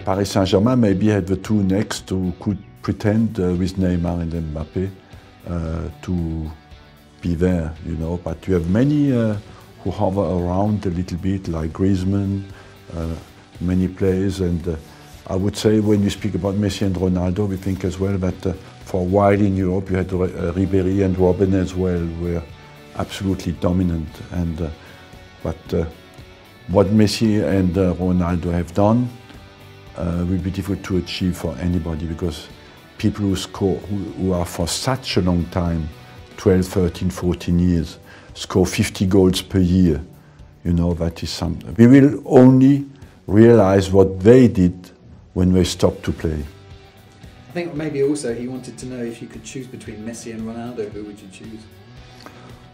Paris Saint-Germain maybe had the two next who could pretend with Neymar and Mbappé to be there, you know. But you have many who hover around a little bit, like Griezmann, many players, and I would say when you speak about Messi and Ronaldo, we think as well that for a while in Europe you had Ribéry and Robben as well, were absolutely dominant. And but what Messi and Ronaldo have done will be difficult to achieve for anybody, because people who score, who are for such a long time, 12, 13, 14 years, score 50 goals per year, you know, that is something. We will only realize what they did when they stopped to play. I think maybe also he wanted to know if you could choose between Messi and Ronaldo, who would you choose?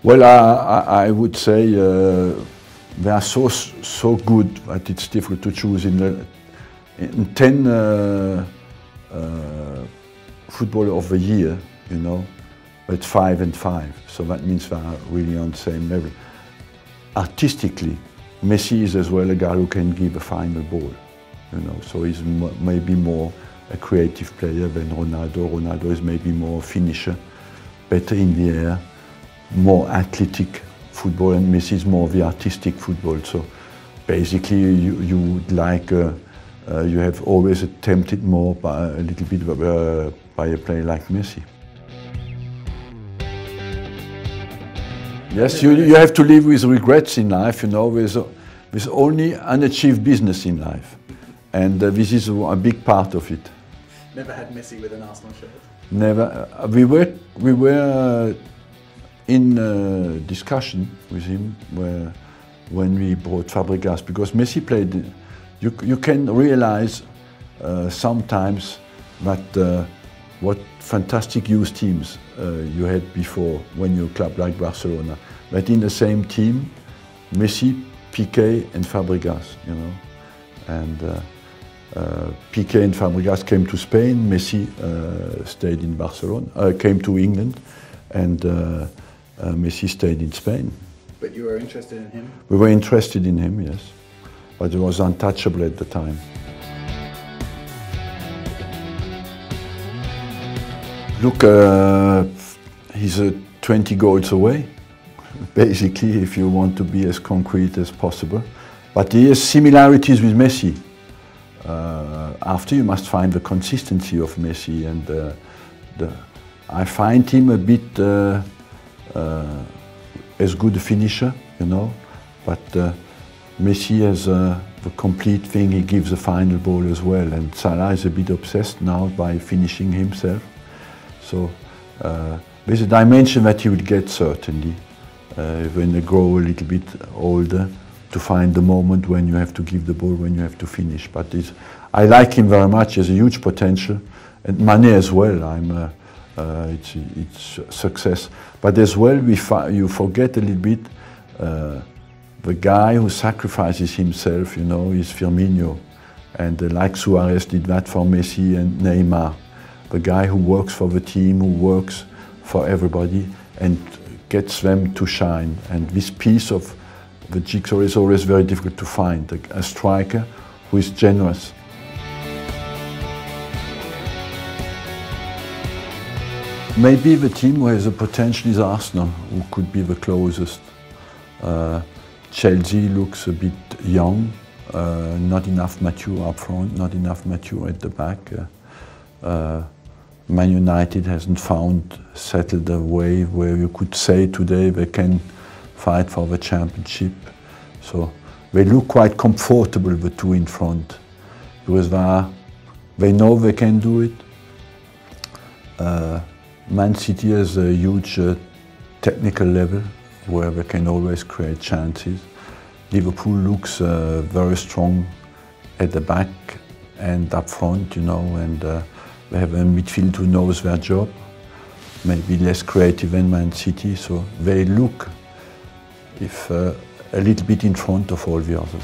Well, I would say they are so good that it's difficult to choose. In 10 footballer of the year, you know, it's 5 and 5. So that means they are really on the same level. Artistically, Messi is as well a guy who can give a final ball, you know. So he's maybe more a creative player than Ronaldo. Ronaldo is maybe more a finisher, better in the air, more athletic football, and Messi is more the artistic football. So basically, you would like. You have always attempted more by a little bit by a player like Messi. Yes, you have to live with regrets in life, you know, with only unachieved business in life. And this is a big part of it. Never had Messi with an Arsenal shirt? Never. We were in discussion with him when we brought Fabregas, because Messi played. You can realize sometimes that what fantastic youth teams you had before when you club like Barcelona. But in the same team, Messi, Piqué and Fabregas, you know. And Piqué and Fabregas came to Spain, Messi stayed in Barcelona, came to England, and Messi stayed in Spain. But you were interested in him? We were interested in him, yes. But it was untouchable at the time. Look, he's 20 goals away, basically, if you want to be as concrete as possible. But he has similarities with Messi. After, you must find the consistency of Messi, and I find him a bit as good a finisher, you know, but Messi has the complete thing. He gives the final ball as well, and Salah is a bit obsessed now by finishing himself. So there's a dimension that he will get certainly when they grow a little bit older, to find the moment when you have to give the ball, when you have to finish. But I like him very much. He has a huge potential, and Mane as well. It's success. But as well, you forget a little bit. The guy who sacrifices himself, you know, is Firmino. And like Suarez did that for Messi and Neymar. The guy who works for the team, who works for everybody and gets them to shine. And this piece of the jigsaw is always very difficult to find. A striker who is generous. Maybe the team who has the potential is Arsenal, who could be the closest. Chelsea looks a bit young, not enough mature up front, not enough mature at the back. Man United hasn't settled a way where you could say today they can fight for the championship. So they look quite comfortable, the two in front, because they know they can do it. Man City has a huge technical level where they can always create chances. Liverpool looks very strong at the back and up front, you know, and they have a midfield who knows their job, maybe less creative than Man City, so they look a little bit in front of all the others.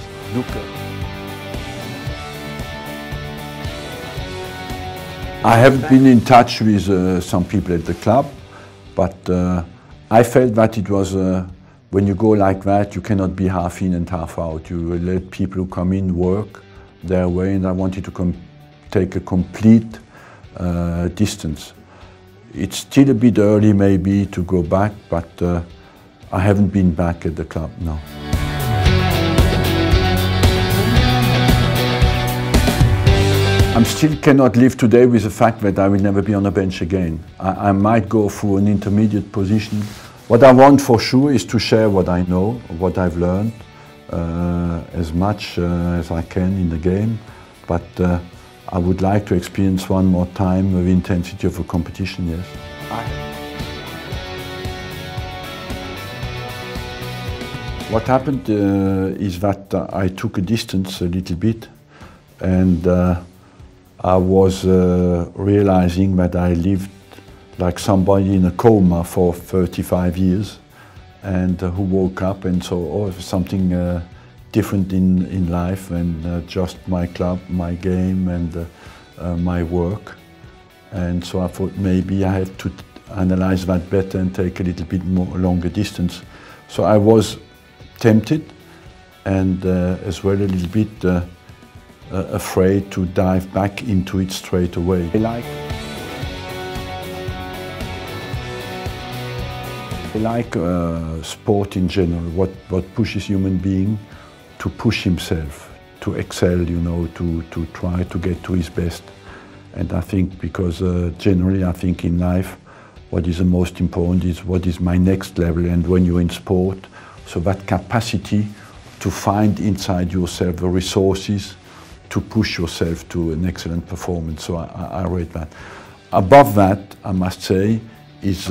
I have been in touch with some people at the club, but I felt that it was, when you go like that, you cannot be half in and half out. You let people who come in work, their way, and I wanted to take a complete distance. It's still a bit early maybe to go back, but I haven't been back at the club now. I still cannot live today with the fact that I will never be on a bench again. I might go through an intermediate position. What I want for sure is to share what I know, what I've learned, as much as I can in the game. But I would like to experience one more time the intensity of a competition, yes. What happened is that I took a distance a little bit, and I was realizing that I lived like somebody in a coma for 35 years, and who woke up and saw, oh, something different in life, and just my club, my game, and my work. And so I thought maybe I have to analyze that better and take a little bit more longer distance. So I was tempted, and as well a little bit afraid to dive back into it straight away. I like sport in general, what pushes human being to push himself, to excel, you know, to try to get to his best. And I think because generally I think in life what is the most important is what is my next level, and when you're in sport, so that capacity to find inside yourself the resources to push yourself to an excellent performance. So I read that. Above that, I must say, is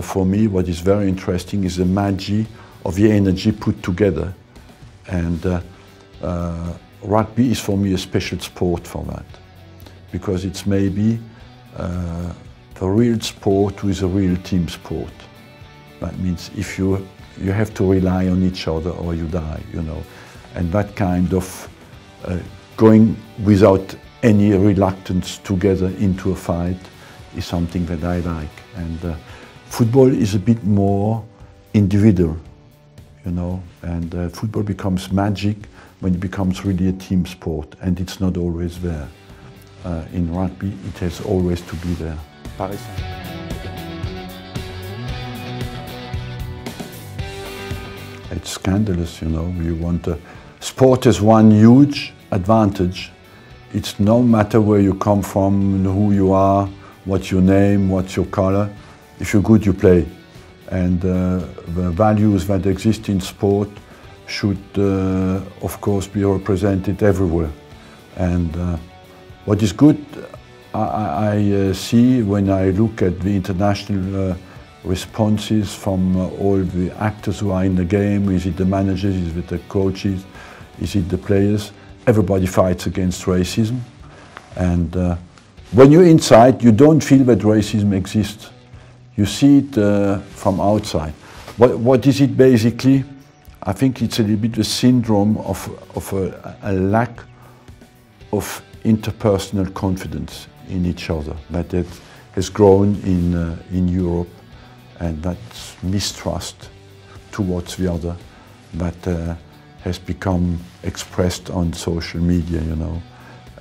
for me what is very interesting is the magic of the energy put together. And rugby is for me a special sport for that, because it's maybe the real sport with a real team sport. That means if you have to rely on each other or you die, you know. And that kind of going without any reluctance together into a fight is something that I like. And football is a bit more individual, you know, and football becomes magic when it becomes really a team sport, and it's not always there. In rugby, it has always to be there. It's scandalous, you know. You want sport has one huge advantage. It's no matter where you come from, who you are, what's your name, what's your color. If you're good, you play. And the values that exist in sport should, of course, be represented everywhere. And what is good, I see when I look at the international responses from all the actors who are in the game, is it the managers, is it the coaches, is it the players? Everybody fights against racism. And when you're inside, you don't feel that racism exists. You see it from outside. What is it basically? I think it's a little bit the syndrome of a lack of interpersonal confidence in each other that has grown in Europe, and that's mistrust towards the other that has become expressed on social media, you know.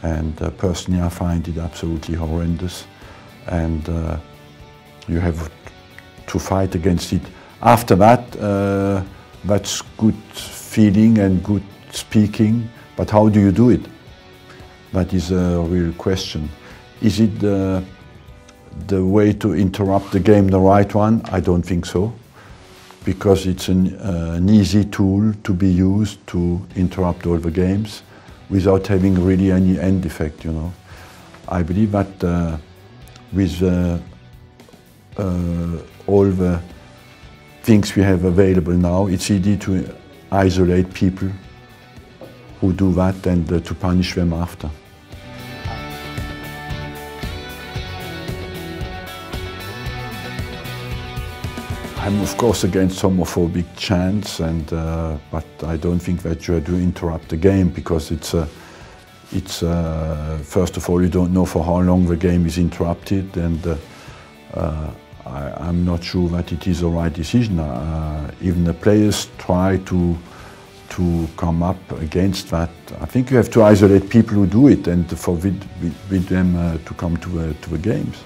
And personally, I find it absolutely horrendous, and you have to fight against it. After that, that's good feeling and good speaking, but how do you do it? That is a real question. Is it the way to interrupt the game the right one? I don't think so, because it's an easy tool to be used to interrupt all the games without having really any end effect, you know. I believe that with all the things we have available now, it's easy to isolate people who do that and to punish them after. I'm of course against homophobic chants, and but I don't think that you have to interrupt the game, because it's first of all, you don't know for how long the game is interrupted, and I'm not sure that it is the right decision. Even the players try to to come up against that. I think you have to isolate people who do it and forbid them to come to the games.